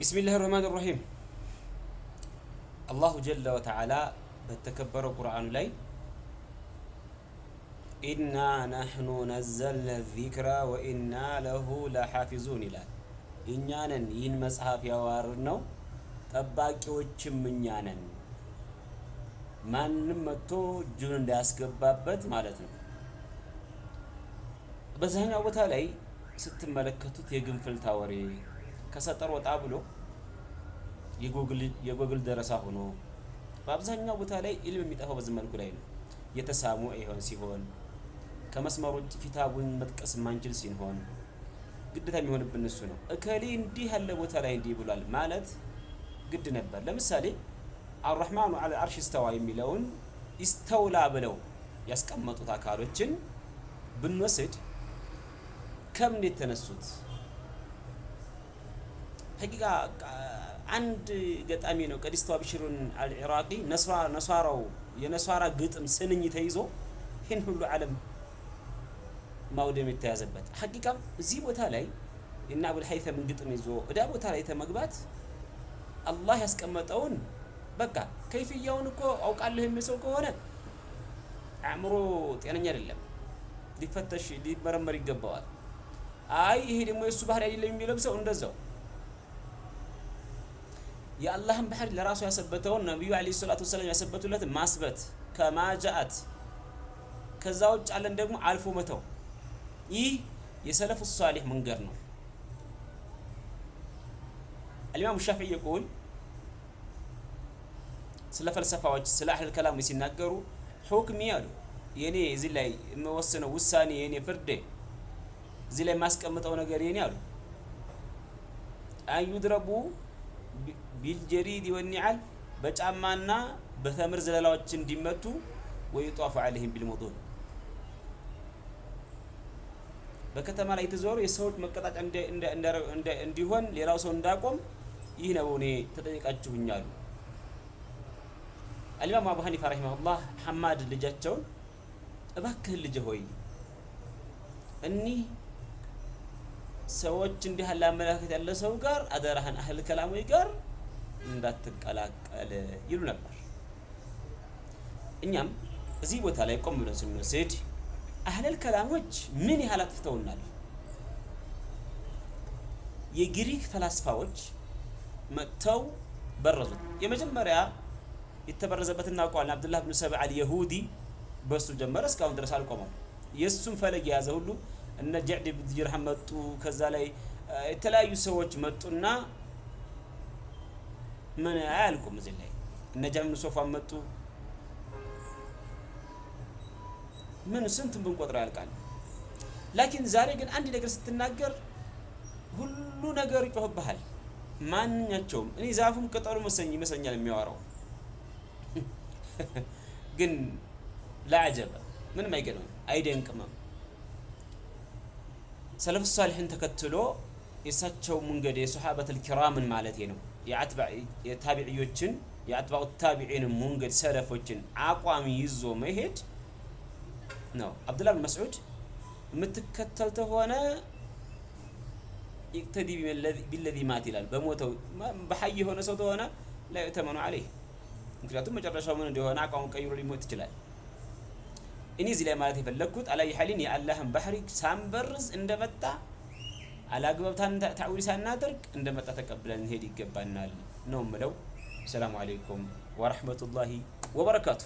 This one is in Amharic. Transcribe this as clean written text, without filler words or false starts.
بسم الله الرحمن الرحيم. الله جل وتعالى بتكبر القرآن لي إنا نحن نزلنا الذكر وإنا له لحافظون إلى إننا ين مصحف يوارنو ጠባቂዎችም እኛ ነን ማንንም መጥቶ እጁን እንዳያስገባበት ማለት ነው። በዛኛው ቦታ ላይ ስትመለከቱት የግንፍልታ ወሬ ከሰጠር ወጣ ብሎ የጎግል ደረሳ ሆኖ በአብዛኛው ቦታ ላይ ኢልም የሚጠፋው በዚህ መልኩ ላይ ነው። የተሳሙ አይሆን ሲሆን ከመስመሮች ኪታቡን መጥቀስ ማንችል ሲሆን ግዴታ የሚሆንብን እሱ ነው። እከሌ እንዲህ ያለ ቦታ ላይ እንዲህ ብሏል ማለት ግድ ነበር። ለምሳሌ አርrahማኑ ዐለ አርሽ استوى የሚለውን ኢስተውላ ብለው ያስቀመጡት አካሎችን ብንወስድ ከምን የተነሱት ሐቂቃ አንድ ገጣሚ ነው ቀዲስቱ አብሽሩን አልኢራቂ ነሷራው የነሷራ ግጥም ስንኝ ተይዞ ይህን ሁሉ ዓለም ማውደም የተያዘበት ሐቂቃ እዚህ ቦታ ላይ እና አቡል ሀይተም ግጥም ይዞ እዳ ቦታ ላይ ተመግባት አላህ ያስቀመጠውን በቃ ከይፍያውን እኮ አውቃለሁ የሚሰው ከሆነ አእምሮ ጤነኛ አይደለም፣ ሊፈተሽ ሊመረመር ይገባዋል። አይ ይሄ ደግሞ የሱ ባህሪ አይደለም የሚለብሰው እንደዛው የአላህን ባህሪ ለራሱ ያሰበተውን ነብዩ አለይሂ ሰላቱ ወሰለም ያሰበቱለት ማስበት ከማጃአት ከዛው ጫለን ደግሞ አልፎ መተው ይህ የሰለፉ ሷሊህ መንገድ ነው። الإمام الشافعي يقول ስለ ፈልሰፋዎች ስለ አህል ከላም ሲናገሩ ሁክም ያሉ የኔ እዚህ ላይ የምወስነው ውሳኔ የኔ ፍርዴ እዚህ ላይ ማስቀምጠው ነገር የኔ አሉ አዩድረቡ ቢልጀሪድ ወንዓል በጫማና በተምር ዘለላዎች እንዲመቱ ወይጧፉ عليهم بالمضون በከተማ ላይ ተዞሩ የሰዎች መቀጣጫ እንዲሆን ሌላው ሰው እንዳቆም ይህ ነው እኔ ተጠይቃችሁኛል። الإمام أبو حنيفة رحمه الله حماد ልጃቸውን እባክህ ልጅ ሆይ እኒ ሰዎች እንዲህ ያለ አመለካከት ያለ ሰው ጋር አደራህን አህል ከላሞች ጋር እንዳትቀላቀል ይሉ ነበር። እኛም እዚህ ቦታ ላይ ቆም ብለን ስንወስድ አህለል ከላሞች ምን ያህል አጥፍተውናል። የግሪክ ፈላስፋዎች መጥተው በረዙት። የመጀመሪያ የተበረዘበትና ቋል አብዱላህ ኢብኑ ሰብዓ አልየሁዲ በሱ ጀመረ እስካሁን ድረስ አልቆመም። የሱን ፈለግ የያዘ ሁሉ እነ ጀዕድ ኢብኑ ጅርሃም መጡ። ከዛ ላይ የተለያዩ ሰዎች መጡና ምን አያልቁም። እዚህ ላይ እነ ጃም ኢብኑ ሶፋን መጡ። ምን ስንት ብንቆጥረው ያልቃል። ላኪን ዛሬ ግን አንድ ነገር ስትናገር ሁሉ ነገር ይጮህብሃል። ማንኛቸውም እኔ ዛፉም ቅጠሉ ይመስለኛል የሚያወራው ግን ላዓጀበ ምንም አይገርምም አይደንቅምም። ሰለፍ ሷሊህን ተከትሎ የሳቸው መንገድ የሱሐበቱል ኪራምን ማለት ነው የታቢዒዮችን የአጥባኡ ታቢዒን መንገድ ሰለፎችን አቋም ይዞ መሄድ ነው። አብዱላህ ብን መስዑድ የምትከተል ተሆነ ይቅተዲ ቢለዚ ማት ይላል። በሞተው በሐይ የሆነ ሰው ተሆነ ላ ይተመኑ عليه ምክንያቱም መጨረሻው ምን እንደሆነ አቋሙ ቀይሮ ሊሞት ይችላል። እኔ እዚህ ላይ ማለት የፈለኩት አላይ ሐሊን የአላህን ባህሪ ሳንበርዝ እንደመጣ አላግባብታን ታዊል ሳናደርግ እንደመጣ ተቀብለን ሄድ ይገባናል ነው የምለው። ሰላም አለይኩም ወራህመቱላሂ ወበረካቱ።